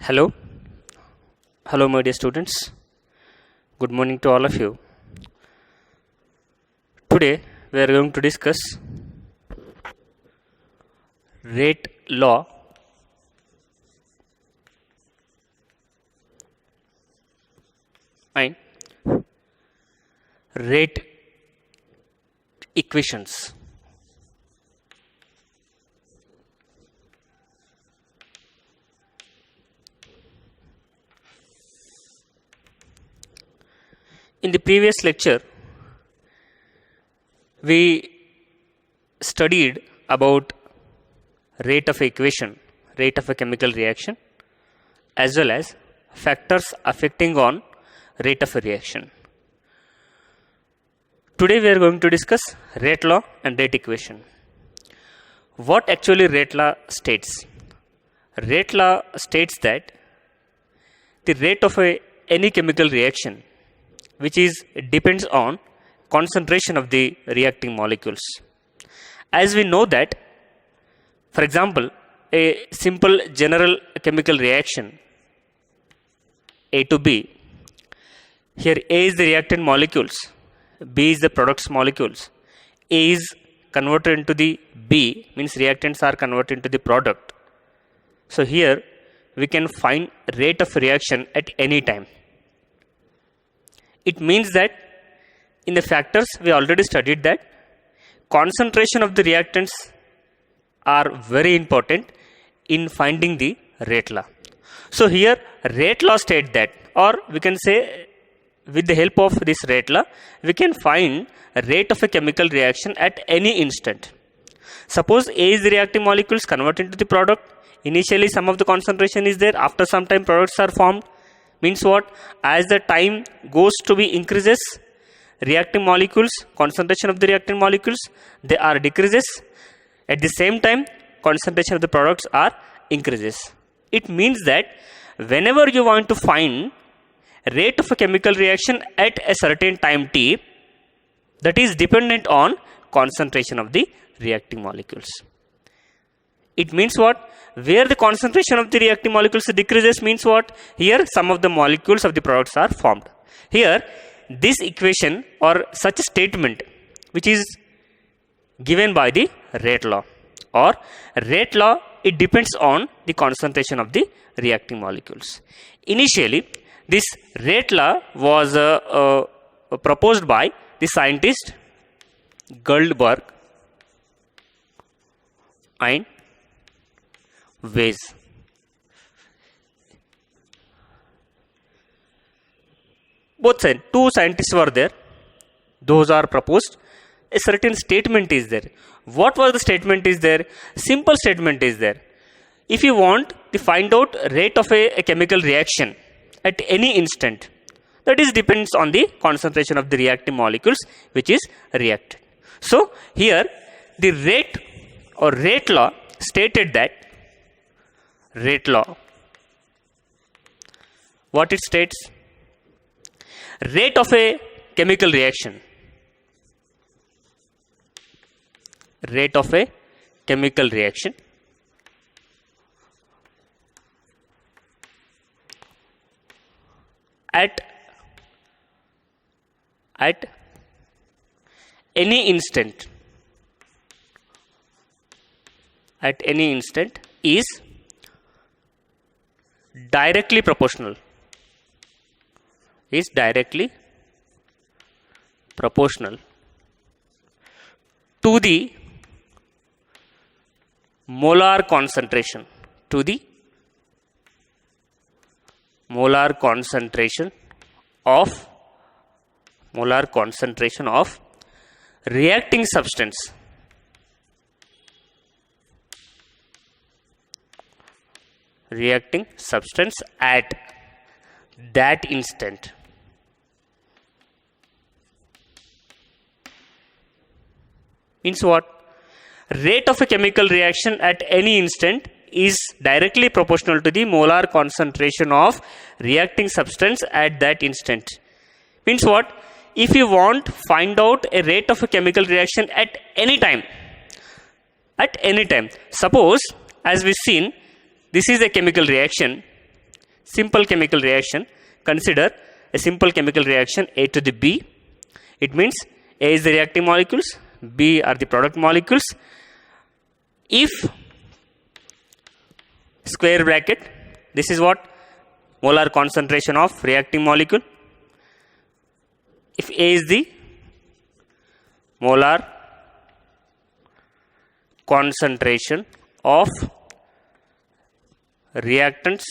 Hello, hello, my dear students. Good morning to all of you. Today we are going to discuss rate law and rate equations. In the previous lecture, we studied about rate of equation, rate of a chemical reaction, as well as factors affecting on rate of a reaction. Today we are going to discuss rate law and rate equation. What actually rate law states? Rate law states that the rate of any chemical reaction which depends on concentration of the reacting molecules. As we know that, for example, a simple general chemical reaction A to B, here A is the reactant molecules, B is the products molecules, A is converted into the B, means reactants are converted into the product. So here we can find rate of reaction at any time. It means that in the factors we already studied that concentration of the reactants are very important in finding the rate law. So here rate law states that, or we can say with the help of this rate law we can find a rate of a chemical reaction at any instant. Suppose A is the reacting molecules converted into the product. Initially some of the concentration is there, after some time products are formed. Means what? As the time goes to be increases, reacting molecules, concentration of the reacting molecules, they are decreases. At the same time, concentration of the products are increases. It means that whenever you want to find rate of a chemical reaction at a certain time t, that is dependent on concentration of the reacting molecules. It means what? Where the concentration of the reacting molecules decreases means what? Here some of the molecules of the products are formed. Here this equation or such a statement which is given by the rate law, or rate law, it depends on the concentration of the reacting molecules. Initially this rate law was proposed by the scientist Goldberg and Weiss. Both sides, two scientists were there. Those are proposed. A certain statement is there. What was the statement is there? Simple statement is there. If you want to find out rate of a chemical reaction at any instant, that is depends on the concentration of the reacting molecules which is reacted. So here the rate or rate law stated that rate law, what it states? Rate of a chemical reaction, rate of a chemical reaction at any instant, is directly proportional to the molar concentration, of reacting substance at that instant. Means what? Rate of a chemical reaction at any instant is directly proportional to the molar concentration of reacting substance at that instant. Means what? If you want find out a rate of a chemical reaction at any time, suppose as we've seen, this is a chemical reaction. simple chemical reaction. Consider a simple chemical reaction A to the B. It means A is the reacting molecules, B are the product molecules. If square bracket, this is what? Molar concentration of reacting molecule. If A is the molar concentration of reactants.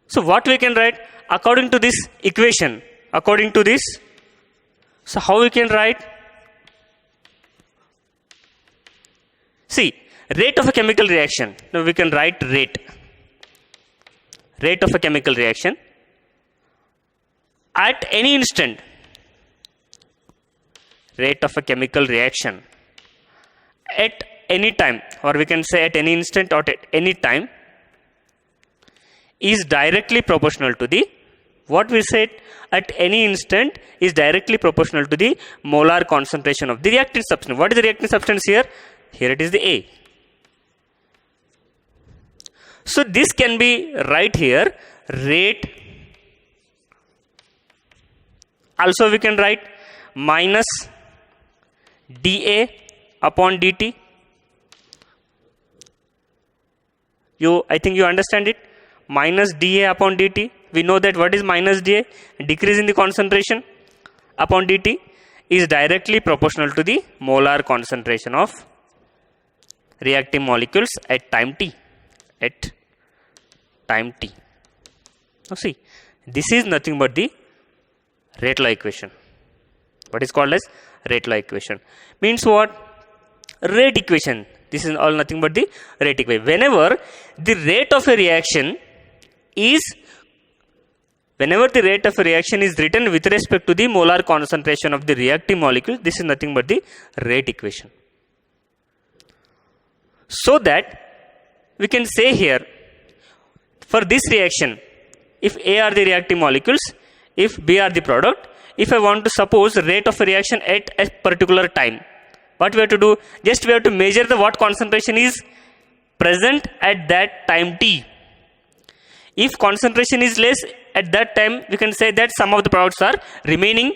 So what we can write according to this equation? According to this, so how we can write? See, rate of a chemical reaction. Now we can write rate. Rate of a chemical reaction at any instant. Rate of a chemical reaction at any time, or we can say at any instant or at any time, is directly proportional to the, what we said, at any instant is directly proportional to the molar concentration of the reactant substance. What is the reactant substance here? Here it is the A. So this can be right here, rate. Also we can write minus dA upon dt. I think you understand it. Minus dA upon dt. We know that what is minus dA? Decrease in the concentration upon dt is directly proportional to the molar concentration of reacting molecules at time t. At time t. Now see, this is nothing but the rate law equation. What is called as rate law equation? Means what? Rate equation. This is all nothing but the rate equation. Whenever the rate of a reaction is written with respect to the molar concentration of the reacting molecule, this is nothing but the rate equation. So that we can say here, for this reaction, if A are the reacting molecules, if B are the product, if I want to suppose rate of a reaction at a particular time, what we have to do? Just we have to measure the what concentration is present at that time t. If concentration is less at that time, we can say that some of the products are remaining,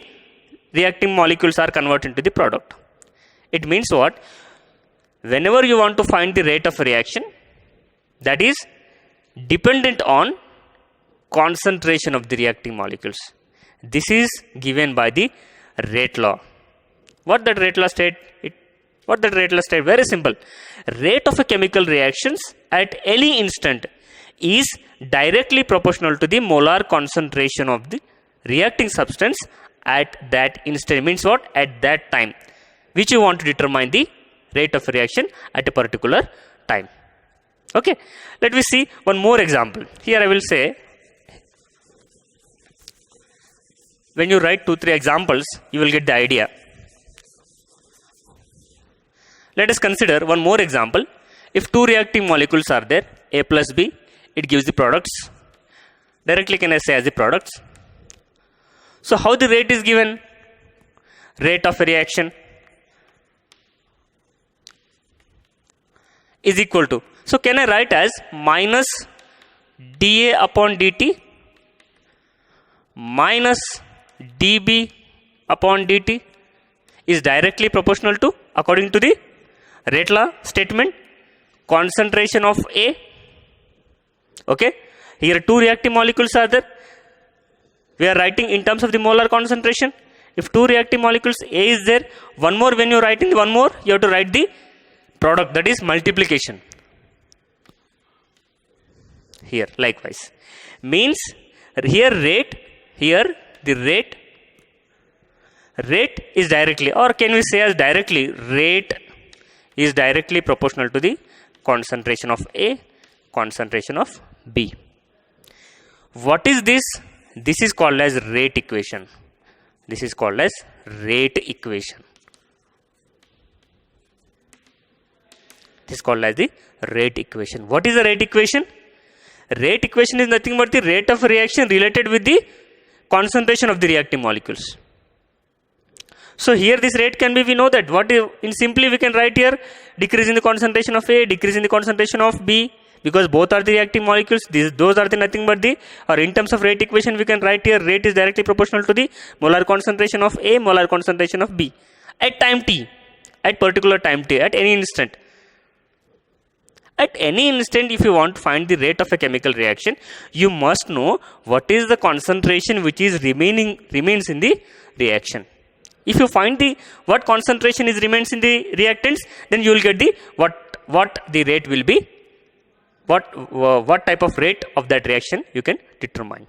reacting molecules are converted into the product. It means what? Whenever you want to find the rate of a reaction, that is dependent on concentration of the reacting molecules. This is given by the rate law. What that rate law state? Very simple. Rate of a chemical reactions at any instant is directly proportional to the molar concentration of the reacting substance at that instant. Means what? At that time, which you want to determine the rate of a reaction at a particular time. Okay, let me see one more example. Here I will say, when you write 2-3 examples, you will get the idea. Let us consider one more example. If two reacting molecules are there, A plus B, it gives the products. Directly can I say as the products. So how the rate is given? Rate of a reaction is equal to, so can I write as minus dA upon dt minus dB upon dt is directly proportional to, according to the rate law statement, concentration of A. Okay, here two reacting molecules are there. We are writing in terms of the molar concentration. If two reacting molecules, A is there, one more, when you are writing one more, you have to write the product, that is multiplication. Here likewise. Means here rate, here the rate is directly, or can we say as directly, rate is directly proportional to the concentration of A, concentration of B. What is this? This is called as rate equation. This is called as rate equation. This is called as the rate equation. What is the rate equation? Rate equation is nothing but the rate of reaction related with the concentration of the reacting molecules. So here this rate can be, we know that, what is, in simply we can write here, decrease in the concentration of A, decrease in the concentration of B, because both are the reacting molecules. Those are the nothing but the, or in terms of rate equation, we can write here rate is directly proportional to the molar concentration of A, molar concentration of B at time t, at particular time t, at any instant. At any instant, if you want to find the rate of a chemical reaction, you must know what is the concentration which is remains in the reaction. If you find the what concentration is remains in the reactants, then you will get the what the rate will be, what type of rate of that reaction you can determine.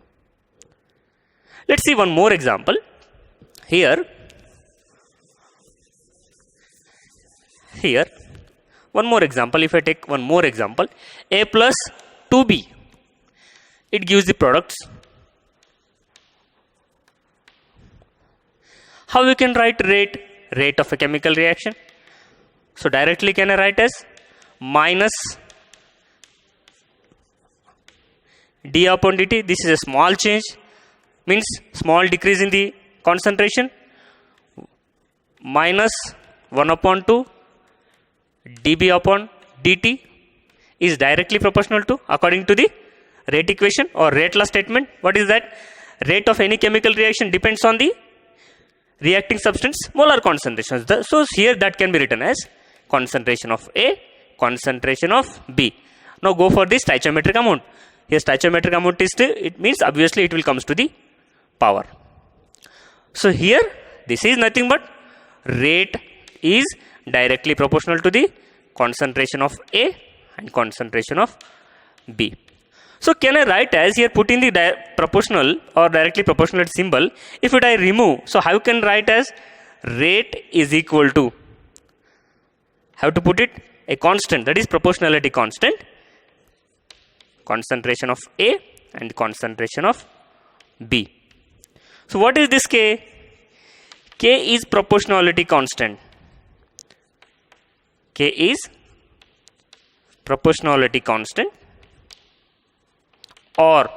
Let's see one more example. Here one more example. If I take one more example, A plus 2B, it gives the products. How you can write rate of a chemical reaction? So directly can I write as minus d upon dt. This is a small change, means small decrease in the concentration, minus 1 upon 2 dB upon dt is directly proportional to, according to the rate equation or rate law statement. What is that? Rate of any chemical reaction depends on the reacting substance molar concentrations. So here that can be written as concentration of A, concentration of B. Now go for the stoichiometric amount. Here stoichiometric amount is it means obviously it will comes to the power. So here this is nothing but rate is directly proportional to the concentration of A and concentration of B. So can I write as here, put in the proportional or directly proportional symbol. If I remove, so how can write as rate is equal to, have to put it a constant, that is proportionality constant, concentration of A and concentration of B. So what is this K? K is proportionality constant. K is proportionality constant, or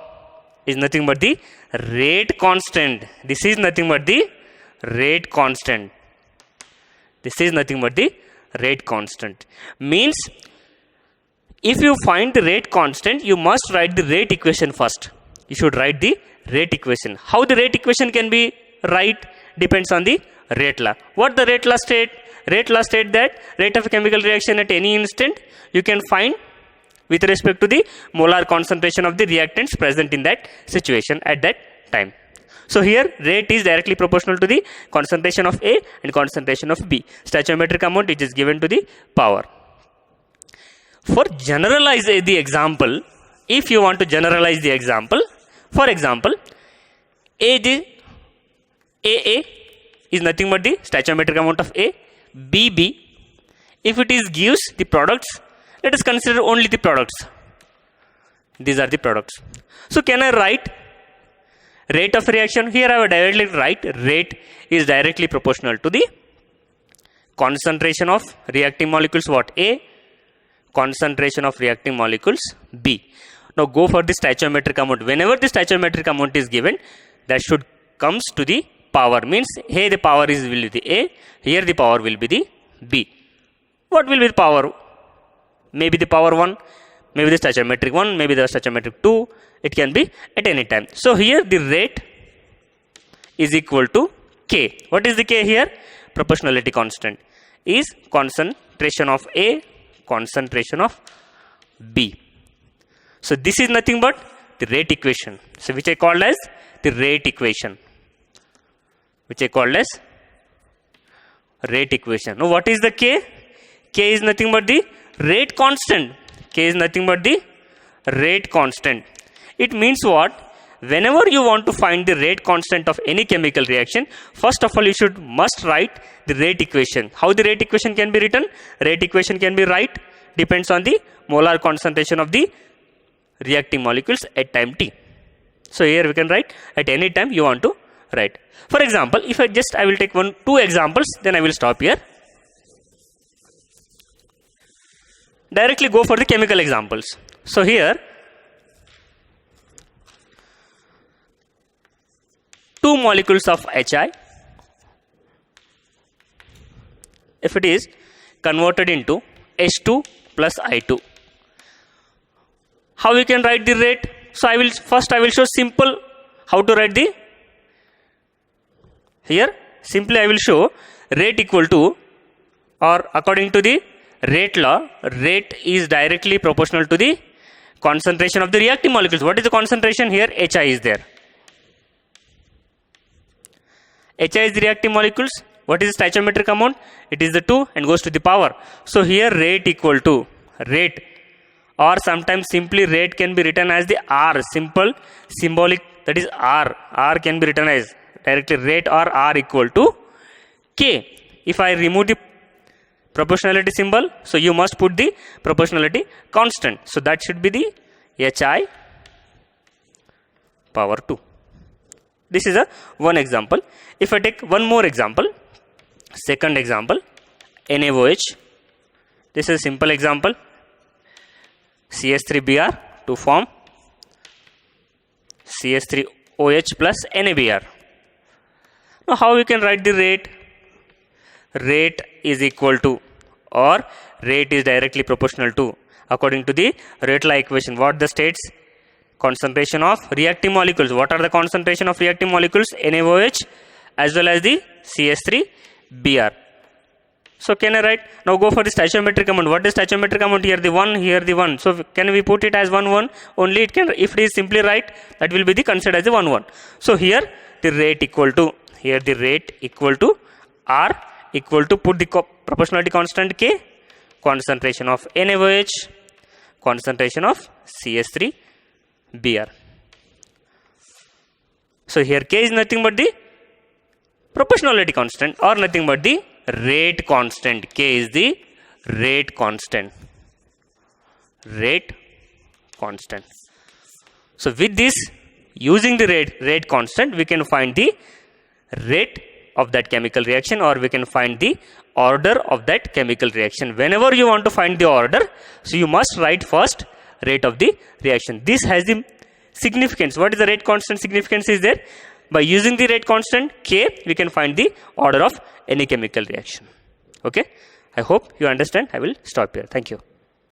is nothing but the rate constant. This is nothing but the rate constant. This is nothing but the rate constant. Means if you find the rate constant, you must write the rate equation first. You should write the rate equation. How the rate equation can be right depends on the rate law. What the rate law state? Rate law state that rate of a chemical reaction at any instant you can find with respect to the molar concentration of the reactants present in that situation at that time. So here rate is directly proportional to the concentration of A and concentration of B. Stoichiometric amount which is given to the power. For generalize the example, if you want to generalize the example, for example, AA is nothing but the stoichiometric amount of A, BB, if it is gives the products, let us consider only the products. These are the products. So can I write rate of reaction? Here I will directly write rate is directly proportional to the concentration of reacting molecules what? A, concentration of reacting molecules B. Now go for the stoichiometric amount. Whenever the stoichiometric amount is given, that should comes to the power. Means here the power will be the A, here the power will be the B. What will be the power? Maybe the power 1, maybe the stoichiometric 1, maybe the stoichiometric 2. It can be at any time. So here the rate is equal to K. What is the K here? Proportionality constant is concentration of A, concentration of B. So this is nothing but the rate equation. So which I called as the rate equation. Which I called as rate equation. Now what is the K? K is nothing but the rate constant. K is nothing but the rate constant. It means what? Whenever you want to find the rate constant of any chemical reaction, first of all you must write the rate equation. How the rate equation can be written? Rate equation can be right depends on the molar concentration of the reacting molecules at time t. So here we can write at any time you want to write. For example, if I will take two examples, then I will stop here. Directly go for the chemical examples. So here 2 molecules of HI, if it is converted into H2 plus I2, how we can write the rate? So I will show simple how to write the, here simply I will show rate equal to, or according to the rate law, rate is directly proportional to the concentration of the reactive molecules. What is the concentration? Here HI is there. HI is the reactive molecules. What is the stoichiometric amount? It is the 2 and goes to the power. So here rate equal to rate, or sometimes simply rate can be written as the R, simple symbolic, that is R. R can be written as directly rate or R equal to K. If I remove the proportionality symbol, so you must put the proportionality constant. So that should be the HI power 2. This is a one example. If I take one more example, second example, NaOH. This is a simple example. CS3Br to form CS3OH plus NaBr. Now how we can write the rate? Rate is equal to, or rate is directly proportional to, according to the rate law equation. What the states? Concentration of reactive molecules. What are the concentration of reactive molecules? NaOH as well as the CS3Br. So can I write? Now go for the stoichiometric amount. What is stoichiometric amount? Here the 1, here the 1. So can we put it as 1 1? Only it can, if it is simply right, that will be the considered as the 1 1. So here the rate equal to, here the rate equal to R equal to, put the proportionality constant K, concentration of NaOH, concentration of CS3Br. So here K is nothing but the proportionality constant, or nothing but the rate constant. K is the rate constant. Rate constant. So with this, using the rate constant, we can find the rate of that chemical reaction, or we can find the order of that chemical reaction. Whenever you want to find the order, so you must write first rate of the reaction. This has the significance. What is the rate constant significance is there? By using the rate constant K, we can find the order of any chemical reaction. Okay, I hope you understand. I will stop here. Thank you.